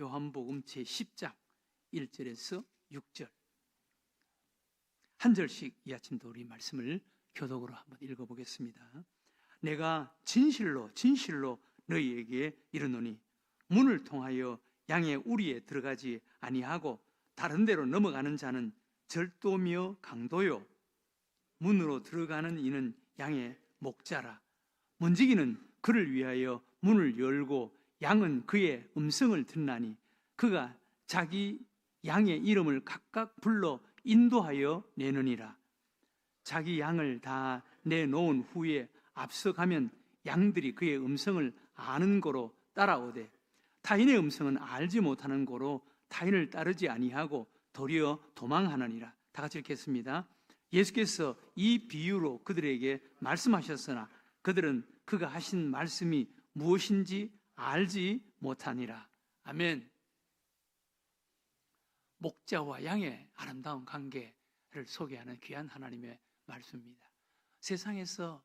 요한복음 제10장 1절에서 6절 한 절씩 이 아침도 우리 말씀을 교독으로 한번 읽어보겠습니다. 내가 진실로 너희에게 이르노니 문을 통하여 양의 우리에 들어가지 아니하고 다른 데로 넘어가는 자는 절도며 강도요 문으로 들어가는 이는 양의 목자라. 문지기는 그를 위하여 문을 열고 양은 그의 음성을 듣나니 그가 자기 양의 이름을 각각 불러 인도하여 내느니라. 자기 양을 다 내놓은 후에 앞서가면 양들이 그의 음성을 아는 고로 따라오되 타인의 음성은 알지 못하는 고로 타인을 따르지 아니하고 도리어 도망하느니라. 다 같이 읽겠습니다. 예수께서 이 비유로 그들에게 말씀하셨으나 그들은 그가 하신 말씀이 무엇인지 알지 못하니라. 아멘. 목자와 양의 아름다운 관계를 소개하는 귀한 하나님의 말씀입니다. 세상에서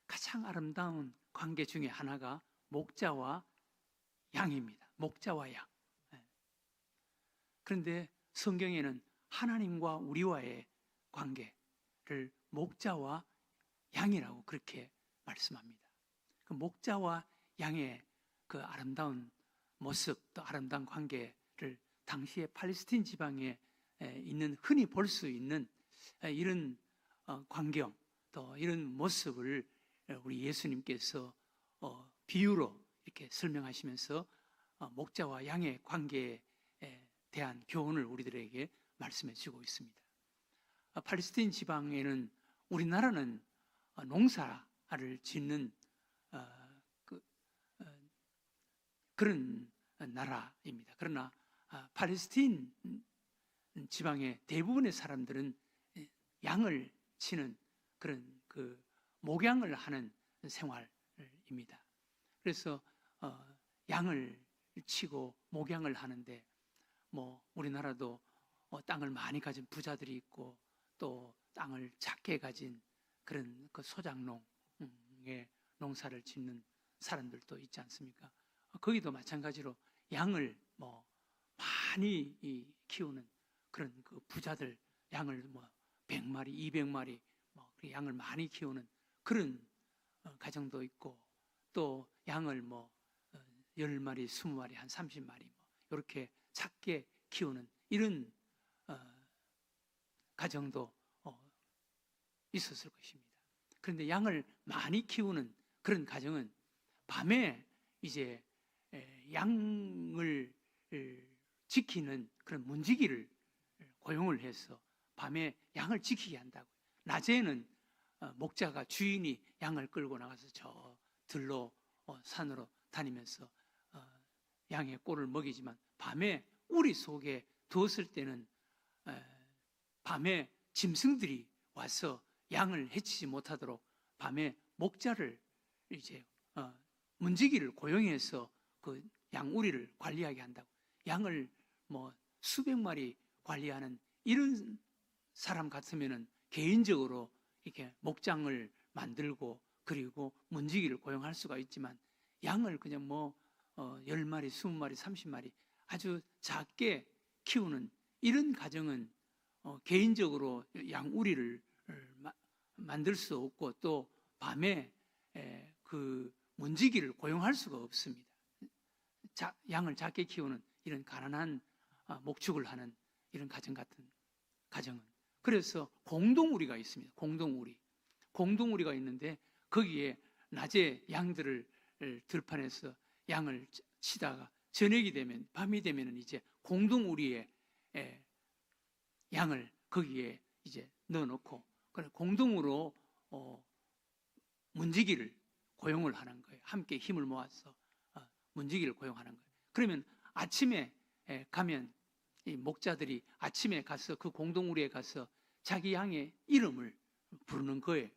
가장 아름다운 관계 중에 하나가 목자와 양입니다. 목자와 양. 그런데 성경에는 하나님과 우리와의 관계를 목자와 양이라고 그렇게 말씀합니다. 그 목자와 양의 그 아름다운 모습, 또 아름다운 관계를 당시에 팔레스틴 지방에 있는 흔히 볼 수 있는 이런 광경, 또 이런 모습을 우리 예수님께서 비유로 이렇게 설명하시면서 목자와 양의 관계에 대한 교훈을 우리들에게 말씀해 주고 있습니다. 팔레스틴 지방에는 우리나라는 농사를 짓는 그런 나라입니다. 그러나 팔레스틴 지방의 대부분의 사람들은 양을 치는 그런 그 목양을 하는 생활입니다. 그래서 양을 치고 목양을 하는데 뭐 우리나라도 땅을 많이 가진 부자들이 있고 또 땅을 작게 가진 그런 그 소작농의 농사를 짓는 사람들도 있지 않습니까? 거기도 마찬가지로 양을 뭐 많이 키우는 그런 그 부자들 양을 뭐 100마리, 200마리 뭐 양을 많이 키우는 그런 가정도 있고 또 양을 뭐 10마리, 20마리, 한 30마리 뭐 이렇게 작게 키우는 이런 가정도 있었을 것입니다. 그런데 양을 많이 키우는 그런 가정은 밤에 이제 양을 지키는 그런 문지기를 고용을 해서 밤에 양을 지키게 한다고. 낮에는 목자가 주인이 양을 끌고 나가서 저 들로 산으로 다니면서 양의 꼴을 먹이지만 밤에 우리 속에 두었을 때는 밤에 짐승들이 와서 양을 해치지 못하도록 밤에 목자를 이제 문지기를 고용해서 그 양우리를 관리하게 한다고. 양을 뭐 수백 마리 관리하는 이런 사람 같으면은 개인적으로 이렇게 목장을 만들고 그리고 문지기를 고용할 수가 있지만 양을 그냥 뭐 10마리, 20마리, 30마리 아주 작게 키우는 이런 가정은 개인적으로 양우리를 만들 수 없고 또 밤에 그 문지기를 고용할 수가 없습니다. 양을 작게 키우는 이런 가난한 목축을 하는 이런 가정 같은 가정은 그래서 공동우리가 있습니다. 공동우리가 있는데 거기에 낮에 양들을 들판에서 양을 치다가 저녁이 되면 밤이 되면은 이제 공동우리에 양을 거기에 이제 넣어놓고 그래 공동으로 문지기를 고용을 하는 거예요. 함께 힘을 모아서 문지기를 고용하는 거예요. 그러면 아침에 가면 이 목자들이 아침에 가서 그 공동우리에 가서 자기 양의 이름을 부르는 거예요.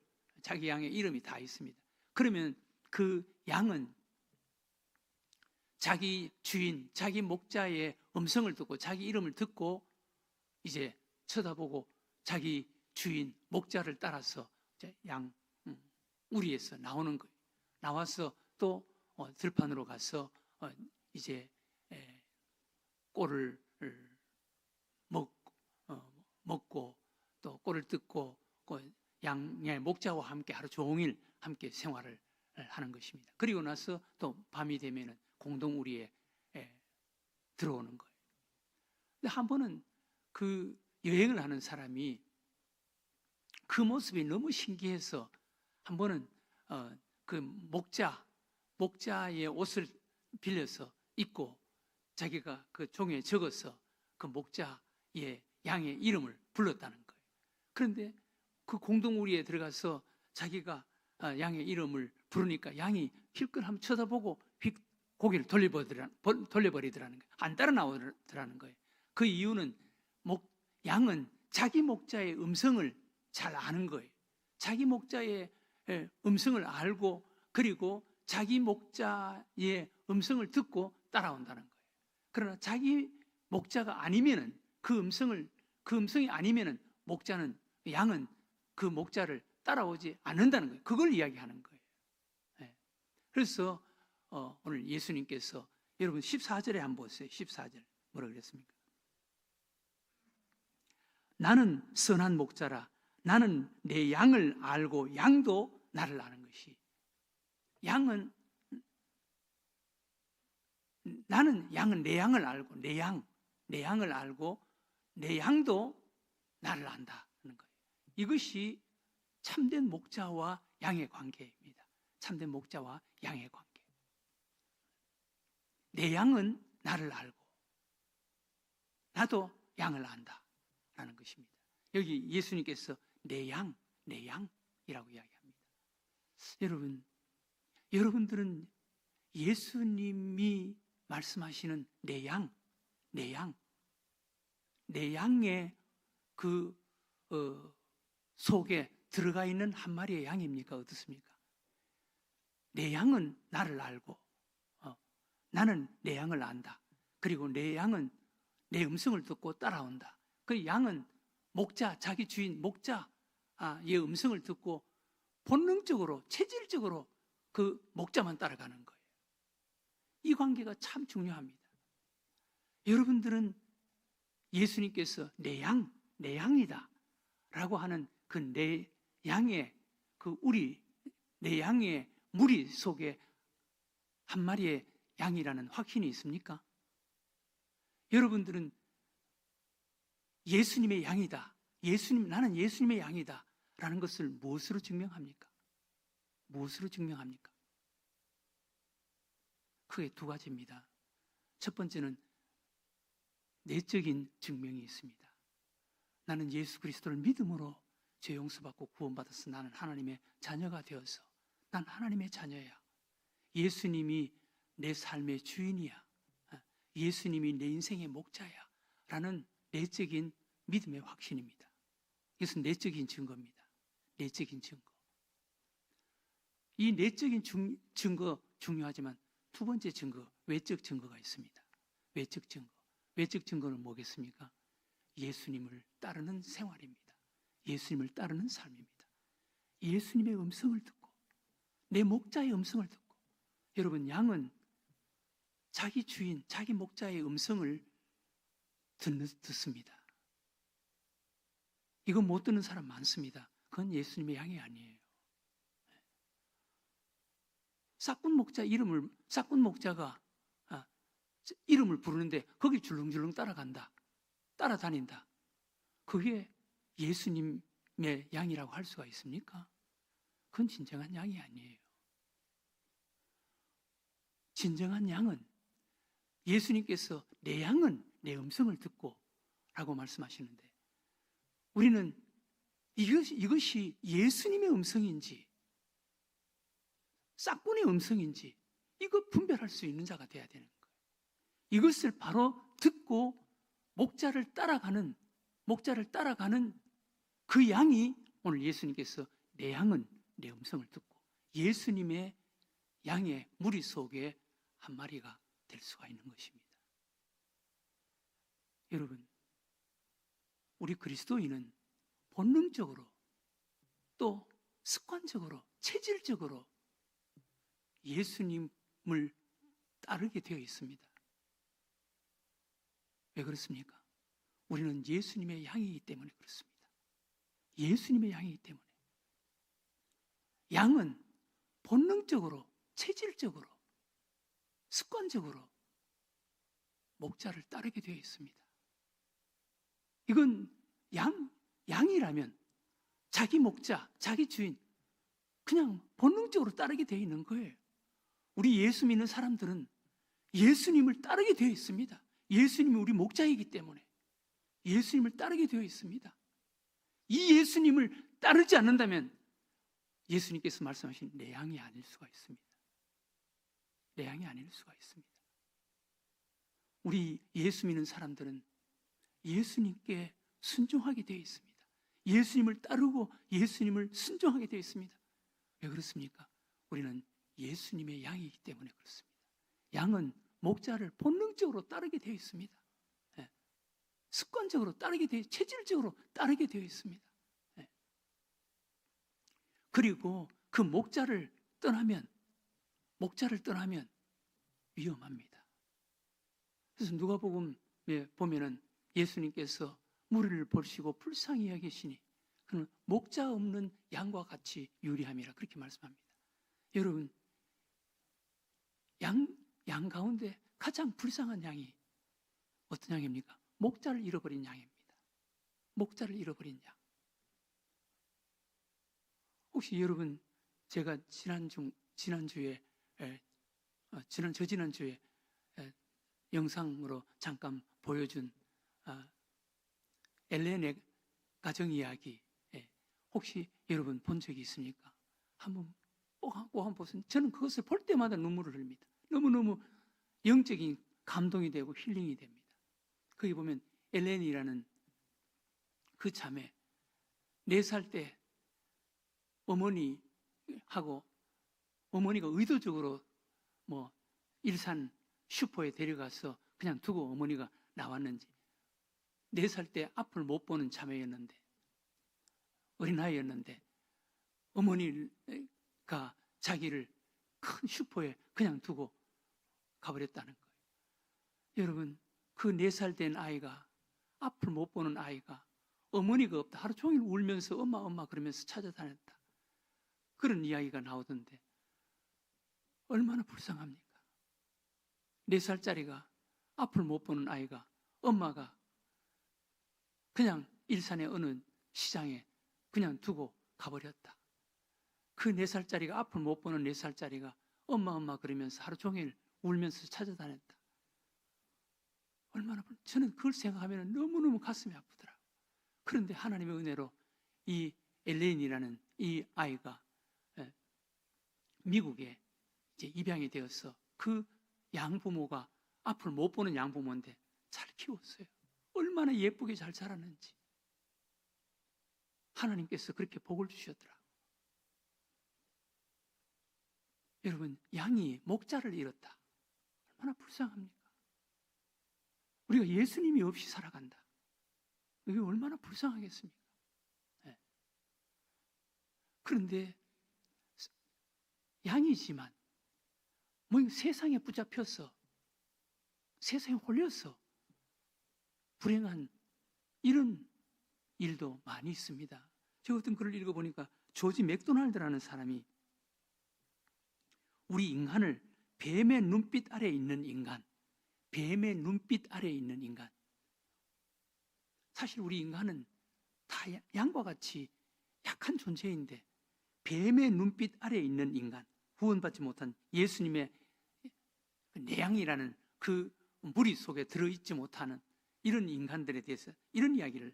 자기 양의 이름이 다 있습니다. 그러면 그 양은 자기 주인, 자기 목자의 음성을 듣고 자기 이름을 듣고 이제 쳐다보고 자기 주인, 목자를 따라서 양 우리에서 나오는 거예요. 나와서 또 들판으로 가서 이제 꼴을 먹고 또 꼴을 뜯고 양의 목자와 함께 하루 종일 함께 생활을 하는 것입니다. 그리고 나서 또 밤이 되면은 공동 우리에 들어오는 거예요. 근데 한 번은 그 여행을 하는 사람이 그 모습이 너무 신기해서 한 번은 그 목자의 옷을 빌려서 입고 자기가 그 종이에 적어서 그 목자의 양의 이름을 불렀다는 거예요. 그런데 그 공동우리에 들어가서 자기가 양의 이름을 부르니까 양이 힐끗 한번 쳐다보고 고개를 돌려버리더라는 거예요. 안 따라 나오더라는 거예요. 그 이유는 양은 자기 목자의 음성을 잘 아는 거예요. 자기 목자의 음성을 알고 그리고 자기 목자의 음성을 듣고 따라온다는 거예요. 그러나 자기 목자가 아니면은 그 음성이 아니면은 양은 그 목자를 따라오지 않는다는 거예요. 그걸 이야기하는 거예요. 그래서 오늘 예수님께서 여러분 14절에 한번 보세요. 14절 뭐라 그랬습니까? 나는 선한 목자라. 나는 내 양을 알고 양도 나를 아는 것이. 나는 내 양을 알고 내 양을 알고 내 양도 나를 안다는 거예요. 이것이 참된 목자와 양의 관계입니다. 참된 목자와 양의 관계. 내 양은 나를 알고 나도 양을 안다라는 것입니다. 여기 예수님께서 내 양이라고 이야기합니다. 여러분들은 예수님이 말씀하시는 내 양의 그 속에 들어가 있는 한 마리의 양입니까? 어떻습니까? 내 양은 나를 알고 나는 내 양을 안다. 그리고 내 양은 내 음성을 듣고 따라온다. 그 양은 자기 주인 목자의 음성을 듣고 본능적으로 체질적으로 그 목자만 따라가는 거예요. 이 관계가 참 중요합니다. 여러분들은 예수님께서 내 양이다 라고 하는 그 내 양의 내 양의 무리 속에 한 마리의 양이라는 확신이 있습니까? 여러분들은 예수님의 양이다. 나는 예수님의 양이다 라는 것을 무엇으로 증명합니까? 크게 두 가지입니다. 첫 번째는 내적인 증명이 있습니다. 나는 예수 그리스도를 믿음으로 죄 용서받고 구원받아서 나는 하나님의 자녀가 되어서 난 하나님의 자녀야. 예수님이 내 삶의 주인이야. 예수님이 내 인생의 목자야 라는 내적인 믿음의 확신입니다. 이것은 내적인 증거입니다. 내적인 증거. 이 내적인 증거 중요하지만 두 번째 증거, 외적 증거가 있습니다. 외적 증거는 뭐겠습니까? 예수님을 따르는 생활입니다. 예수님을 따르는 삶입니다. 예수님의 음성을 듣고 내 목자의 음성을 듣고. 여러분, 양은 자기 주인, 자기 목자의 음성을 듣습니다. 이거 못 듣는 사람 많습니다. 그건 예수님의 양이 아니에요. 싹군 목자가 이름을 부르는데 거기 줄렁줄렁 따라다닌다. 그게 예수님의 양이라고 할 수가 있습니까? 그건 진정한 양이 아니에요. 진정한 양은 예수님께서 내 양은 내 음성을 듣고 라고 말씀하시는데 우리는 이것이 예수님의 음성인지 싹군의 음성인지 이거 분별할 수 있는 자가 돼야 되는 거예요. 이것을 바로 듣고 목자를 따라가는 그 양이 오늘 예수님께서 내 양은 내 음성을 듣고 예수님의 양의 무리 속에 한 마리가 될 수가 있는 것입니다. 여러분, 우리 그리스도인은 본능적으로 또 습관적으로 체질적으로 예수님을 따르게 되어 있습니다. 왜 그렇습니까? 우리는 예수님의 양이기 때문에 그렇습니다. 예수님의 양이기 때문에. 양은 본능적으로, 체질적으로, 습관적으로 목자를 따르게 되어 있습니다. 이건 양이라면 자기 목자, 자기 주인 그냥 본능적으로 따르게 되어 있는 거예요. 우리 예수 믿는 사람들은 예수님을 따르게 되어 있습니다. 예수님이 우리 목자이기 때문에 예수님을 따르게 되어 있습니다. 이 예수님을 따르지 않는다면 예수님께서 말씀하신 내 양이 아닐 수가 있습니다. 내 양이 아닐 수가 있습니다. 우리 예수 믿는 사람들은 예수님께 순종하게 되어 있습니다. 예수님을 따르고 예수님을 순종하게 되어 있습니다. 왜 그렇습니까? 우리는 예수님의 양이기 때문에 그렇습니다. 양은 목자를 본능적으로 따르게 되어 있습니다. 습관적으로 따르게 되어, 체질적으로 따르게 되어 있습니다. 그리고 그 목자를 떠나면 위험합니다. 그래서 누가복음에 보면은 예수님께서 무리를 보시고 불쌍히 여기시니 그는 목자 없는 양과 같이 유리함이라 그렇게 말씀합니다. 여러분, 양 가운데 가장 불쌍한 양이 어떤 양입니까? 목자를 잃어버린 양입니다. 목자를 잃어버린 양. 혹시 여러분, 제가 지난주에 영상으로 잠깐 보여준 엘렌의 가정 이야기, 혹시 여러분 본 적이 있습니까? 한번 꼭 한번 보세요. 저는 그것을 볼 때마다 눈물을 흘립니다. 너무너무 영적인 감동이 되고 힐링이 됩니다. 거기 보면 엘렌이라는 그 자매, 4살 때 어머니가 의도적으로 일산 슈퍼에 데려가서 그냥 두고 어머니가 나왔는지 4살 때 앞을 못 보는 자매였는데, 어린아이였는데 어머니가 자기를 큰 슈퍼에 그냥 두고 가버렸다는 거예요. 여러분, 그 4살 된 아이가, 앞을 못 보는 아이가 어머니가 없다, 하루 종일 울면서 엄마 그러면서 찾아다녔다, 그런 이야기가 나오던데 얼마나 불쌍합니까? 4살짜리가, 앞을 못 보는 아이가, 엄마가 그냥 일산의 어느 시장에 그냥 두고 가버렸다. 그 4살짜리가, 앞을 못 보는 4살짜리가 엄마 그러면서 하루 종일 울면서 찾아다녔다. 저는 그걸 생각하면 너무너무 가슴이 아프더라고요. 그런데 하나님의 은혜로 이 엘렌이라는 이 아이가 미국에 이제 입양이 되어서 그 양부모가 앞을 못 보는 양부모인데 잘 키웠어요. 얼마나 예쁘게 잘 자랐는지. 하나님께서 그렇게 복을 주셨더라고요. 여러분, 양이 목자를 잃었다. 얼마나 불쌍합니까? 우리가 예수님이 없이 살아간다. 이게 얼마나 불쌍하겠습니까? 네. 그런데 양이지만 세상에 붙잡혀서, 세상에 홀려서 불행한 이런 일도 많이 있습니다. 제가 어떤 글을 읽어보니까 조지 맥도날드라는 사람이 우리 인간을 뱀의 눈빛 아래에 있는 인간, 사실 우리 인간은 다 양과 같이 약한 존재인데 뱀의 눈빛 아래에 있는 인간, 구원받지 못한 예수님의 내양이라는 그 무리 속에 들어있지 못하는 이런 인간들에 대해서 이런 이야기를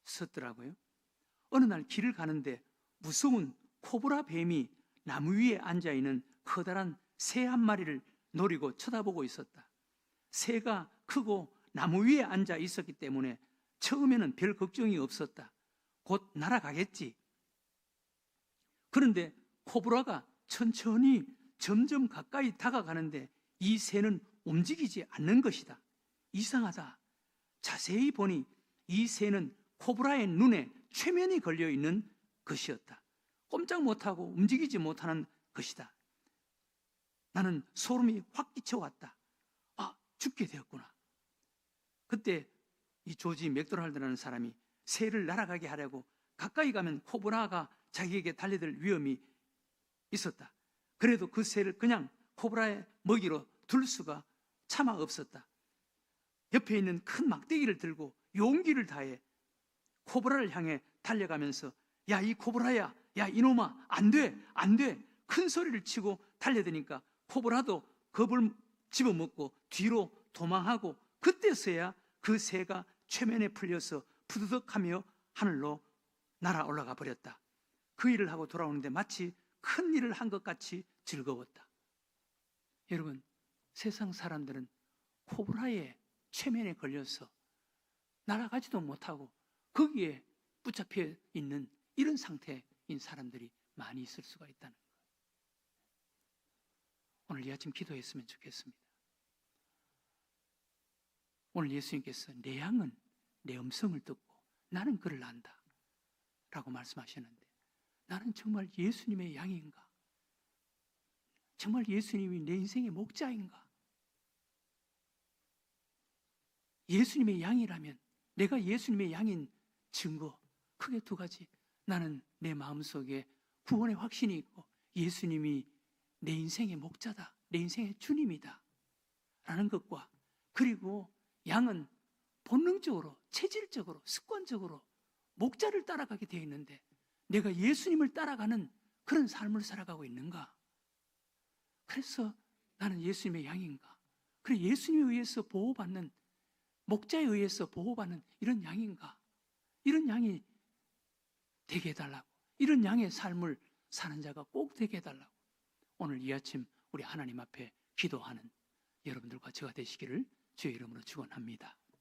썼더라고요. 어느 날 길을 가는데 무서운 코브라 뱀이 나무 위에 앉아있는 커다란 새 한 마리를 노리고 쳐다보고 있었다. 새가 크고 나무 위에 앉아 있었기 때문에 처음에는 별 걱정이 없었다. 곧 날아가겠지. 그런데 코브라가 천천히 점점 가까이 다가가는데 이 새는 움직이지 않는 것이다. 이상하다. 자세히 보니 이 새는 코브라의 눈에 최면이 걸려 있는 것이었다. 꼼짝 못하고 움직이지 못하는 것이다. 나는 소름이 확 끼쳐왔다. 죽게 되었구나. 그때 이 조지 맥도날드라는 사람이 새를 날아가게 하려고 가까이 가면 코브라가 자기에게 달려들 위험이 있었다. 그래도 그 새를 그냥 코브라의 먹이로 둘 수가 차마 없었다. 옆에 있는 큰 막대기를 들고 용기를 다해 코브라를 향해 달려가면서 야, 이 코브라야, 야, 이놈아, 안 돼, 안 돼. 큰 소리를 치고 달려드니까 코브라도 겁을 집어먹고 뒤로 도망하고, 그때서야 그 새가 최면에 풀려서 푸드덕하며 하늘로 날아 올라가 버렸다. 그 일을 하고 돌아오는데 마치 큰 일을 한 것 같이 즐거웠다. 여러분, 세상 사람들은 코브라의 최면에 걸려서 날아가지도 못하고 거기에 붙잡혀 있는 이런 상태인 사람들이 많이 있을 수가 있다는 거예요. 오늘 이 아침 기도했으면 좋겠습니다. 오늘 예수님께서 내 양은 내 음성을 듣고 나는 그를 안다 라고 말씀하셨는데, 나는 정말 예수님의 양인가? 정말 예수님이 내 인생의 목자인가? 예수님의 양이라면, 내가 예수님의 양인 증거 크게 두 가지. 나는 내 마음속에 구원의 확신이 있고 예수님이 내 인생의 목자다, 내 인생의 주님이다 라는 것과, 그리고 양은 본능적으로, 체질적으로, 습관적으로 목자를 따라가게 되어 있는데 내가 예수님을 따라가는 그런 삶을 살아가고 있는가? 그래서 나는 예수님의 양인가? 그래, 예수님에 의해서 보호받는, 목자에 의해서 보호받는 이런 양인가? 이런 양이 되게 해달라고, 이런 양의 삶을 사는 자가 꼭 되게 해달라고 오늘 이 아침 우리 하나님 앞에 기도하는 여러분들과 제가 되시기를 주의 이름으로 축원합니다.